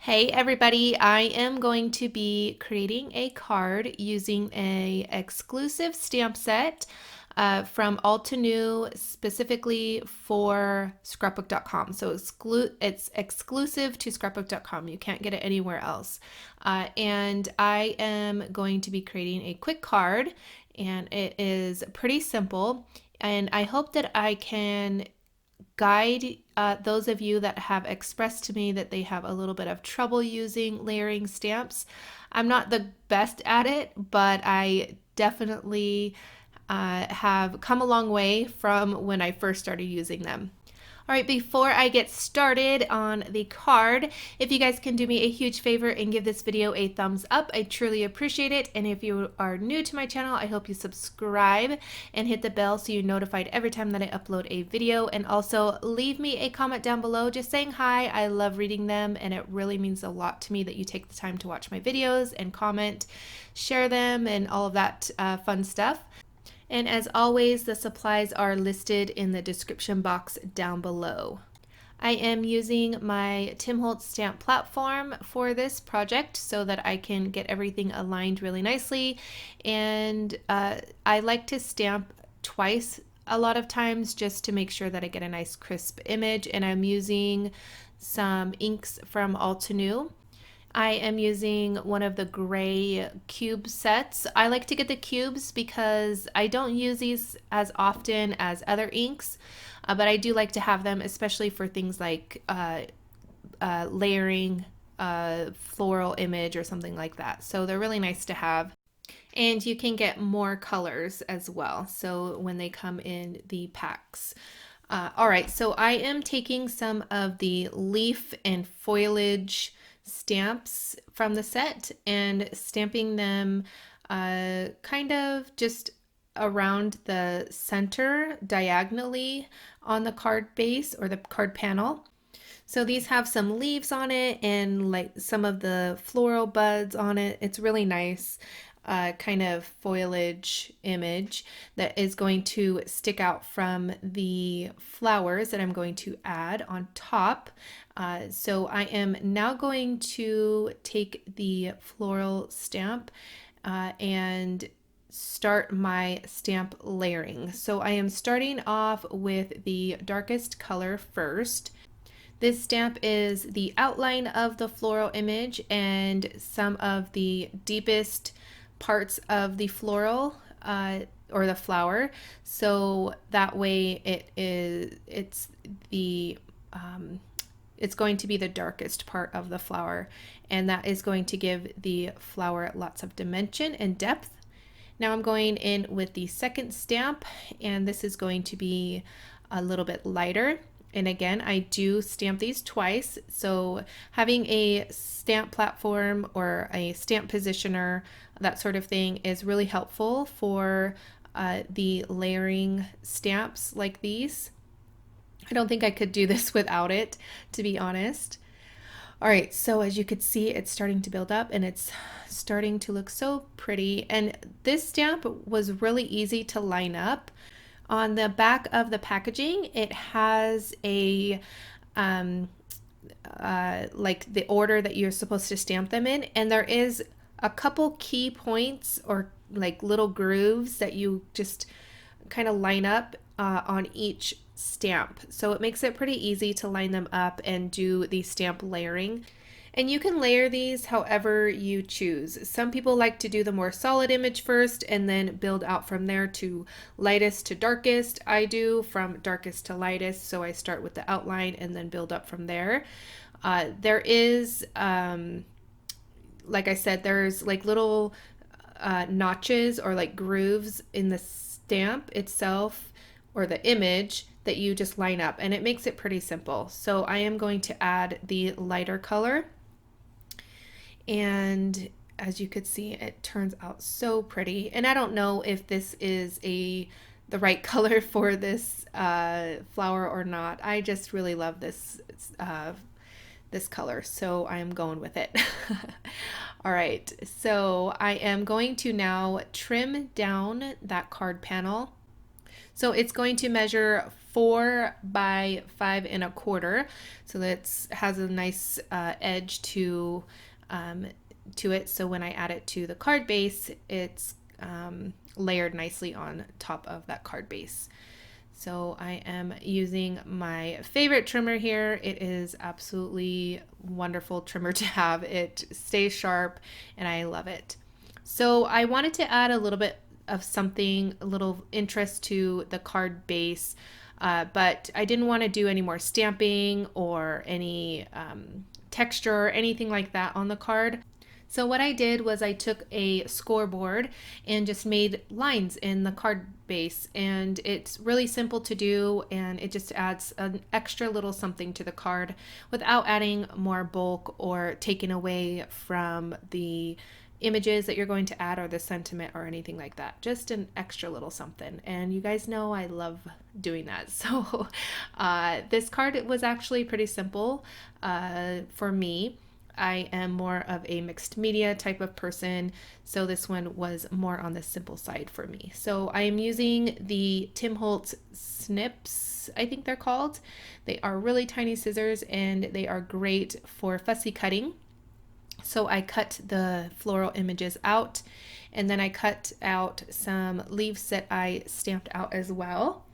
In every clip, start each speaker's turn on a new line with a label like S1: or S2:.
S1: Hey everybody, I am going to be creating a card using a exclusive stamp set from Altenew specifically for scrapbook.com. So it's exclusive to scrapbook.com. You can't get it anywhere else. And I am going to be creating a quick card, and it is pretty simple. And I hope that I can guide those of you that have expressed to me that they have a little bit of trouble using layering stamps. I'm not the best at it, but I definitely have come a long way from when I first started using them. All right, before I get started on the card, if you guys can do me a huge favor and give this video a thumbs up, I truly appreciate it. And if you are new to my channel, I hope you subscribe and hit the bell so you're notified every time that I upload a video. And also leave me a comment down below just saying hi. I love reading them, and it really means a lot to me that you take the time to watch my videos and comment, share them, and all of that fun stuff. And as always, the supplies are listed in the description box down below. I am using my Tim Holtz stamp platform for this project so that I can get everything aligned really nicely. And I like to stamp twice a lot of times just to make sure that I get a nice crisp image. And I'm using some inks from Altenew. I am using one of the gray cube sets. I like to get the cubes because I don't use these as often as other inks, but I do like to have them, especially for things like layering a floral image or something like that. So they're really nice to have. And you can get more colors as well, so when they come in the packs. All right, so I am taking some of the leaf and foliage stamps from the set and stamping them kind of just around the center diagonally on the card base or the card panel. So these have some leaves on it and like some of the floral buds on it. It's really nice. Kind of foliage image that is going to stick out from the flowers that I'm going to add on top. So I am now going to take the floral stamp and start my stamp layering. So I am starting off with the darkest color first. This stamp is the outline of the floral image and some of the deepest parts of the floral or the flower, so that way it's going to be the darkest part of the flower, and that is going to give the flower lots of dimension and depth. Now I'm going in with the second stamp, and this is going to be a little bit lighter. And again, I do stamp these twice, so having a stamp platform or a stamp positioner, that sort of thing, is really helpful for the layering stamps like these. I don't think I could do this without it, to be honest. All right, so as you could see, it's starting to build up and it's starting to look so pretty. And this stamp was really easy to line up. On the back of the packaging, it has a like the order that you're supposed to stamp them in, and there is a couple key points or like little grooves that you just kind of line up on each stamp. So it makes it pretty easy to line them up and do the stamp layering. And you can layer these however you choose. Some people like to do the more solid image first and then build out from there to lightest to darkest. I do from darkest to lightest, so I start with the outline and then build up from there. There is, like I said, there's like little notches or like grooves in the stamp itself or the image that you just line up, and it makes it pretty simple. So I am going to add the lighter color. And as you could see, it turns out so pretty. And I don't know if this is the right color for this flower or not. I just really love this this color, so I am going with it. All right, so I am going to now trim down that card panel. So it's going to measure 4 by 5 1/4. So that has a nice edge to it. So when I add it to the card base, it's layered nicely on top of that card base. So I am using my favorite trimmer here. It is absolutely wonderful trimmer to have. It stays sharp and I love it. So I wanted to add a little bit of something, a little interest to the card base, but I didn't want to do any more stamping or any texture or anything like that on the card. So what I did was I took a scoreboard and just made lines in the card base, and it's really simple to do, and it just adds an extra little something to the card without adding more bulk or taking away from the images that you're going to add or the sentiment or anything like that. Just an extra little something, and you guys know I love doing that. So this card was actually pretty simple for me. I am more of a mixed media type of person, so this one was more on the simple side for me. So I am using the Tim Holtz Snips, I think they're called. They are really tiny scissors and they are great for fussy cutting. So I cut the floral images out, and then I cut out some leaves that I stamped out as well.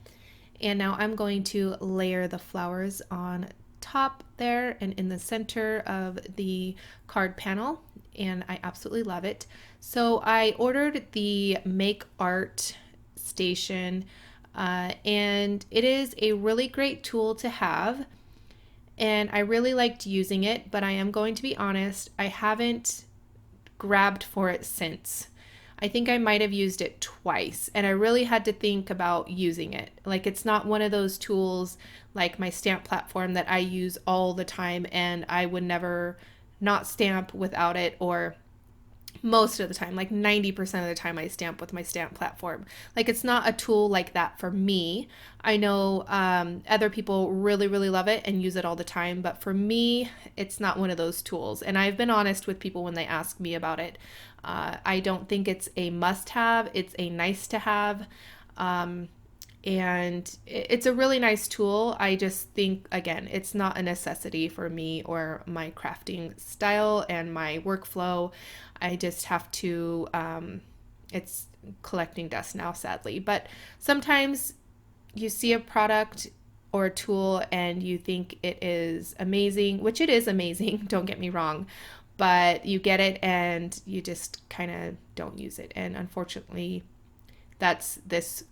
S1: And now I'm going to layer the flowers on top there and in the center of the card panel, and I absolutely love it. So I ordered the Make Art Station, and it is a really great tool to have, and I really liked using it, but I am going to be honest, I haven't grabbed for it since. I think I might have used it twice, and I really had to think about using it. Like, it's not one of those tools like my stamp platform that I use all the time and I would never not stamp without it, or most of the time, like 90% of the time I stamp with my stamp platform. Like, it's not a tool like that for me. I know other people really, really love it and use it all the time, but for me, it's not one of those tools. And I've been honest with people when they ask me about it. I don't think it's a must-have. It's a nice-to-have. And it's a really nice tool. I just think, again, it's not a necessity for me or my crafting style and my workflow. I just have to, it's collecting dust now, sadly. But sometimes you see a product or a tool and you think it is amazing, which it is amazing, don't get me wrong, but you get it and you just kind of don't use it. And unfortunately, that's this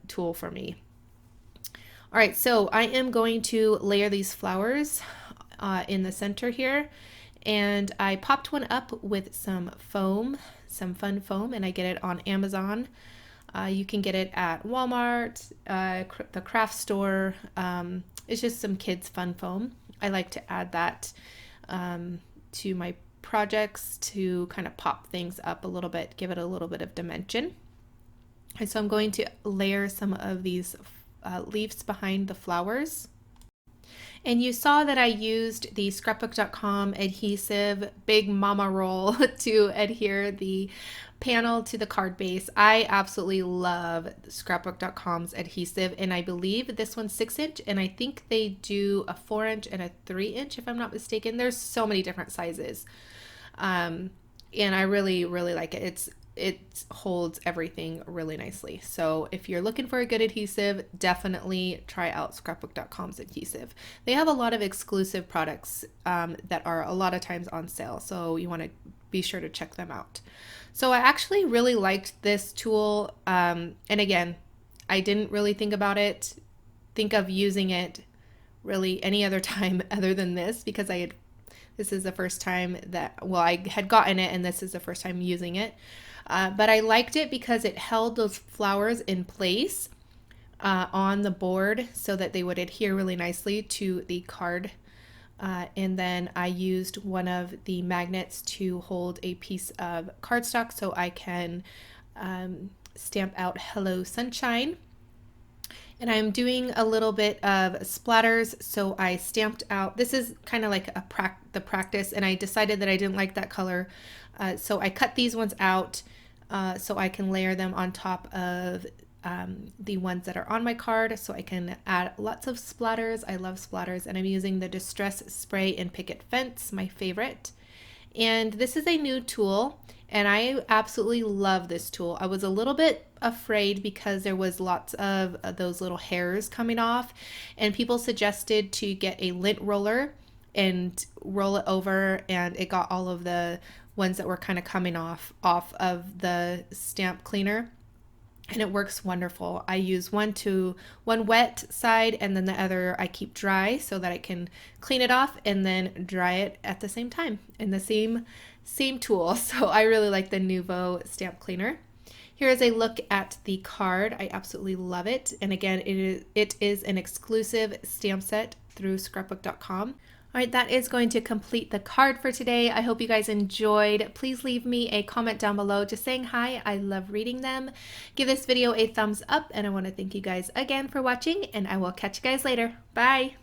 S1: tool for me. All right, so I am going to layer these flowers in the center here, and I popped one up with some foam, some fun foam, and I get it on Amazon. You can get it at Walmart, the craft store. It's just some kids fun foam. I like to add that to my projects to kind of pop things up a little bit, give it a little bit of dimension. And so I'm going to layer some of these leaves behind the flowers. And you saw that I used the scrapbook.com adhesive big mama roll to adhere the panel to the card base. I absolutely love scrapbook.com's adhesive, and I believe this one's 6-inch, and I think they do a 4-inch and a 3-inch if I'm not mistaken. There's so many different sizes. And I really, really like it. It holds everything really nicely. So if you're looking for a good adhesive, definitely try out scrapbook.com's adhesive. They have a lot of exclusive products that are a lot of times on sale, so you want to be sure to check them out. So I actually really liked this tool, and again, I didn't really think of using it really any other time other than this, because this is the first time I had gotten it, and this is the first time using it. But I liked it because it held those flowers in place on the board so that they would adhere really nicely to the card. And then I used one of the magnets to hold a piece of cardstock so I can stamp out Hello Sunshine. And I'm doing a little bit of splatters, so I stamped out, this is kind of like the practice, and I decided that I didn't like that color, so I cut these ones out so I can layer them on top of the ones that are on my card so I can add lots of splatters. I love splatters, and I'm using the Distress Spray in Picket Fence, my favorite. And this is a new tool, and I absolutely love this tool. I was a little bit afraid because there was lots of those little hairs coming off, and people suggested to get a lint roller and roll it over, and it got all of the ones that were kind of coming off of the stamp cleaner. And it works wonderful. I use one wet side, and then the other I keep dry so that I can clean it off and then dry it at the same time in the same tool. So I really like the Nuvo stamp cleaner. Here is a look at the card. I absolutely love it. And again, it is an exclusive stamp set through scrapbook.com. All right, that is going to complete the card for today. I hope you guys enjoyed. Please leave me a comment down below just saying hi. I love reading them. Give this video a thumbs up, and I want to thank you guys again for watching, and I will catch you guys later. Bye.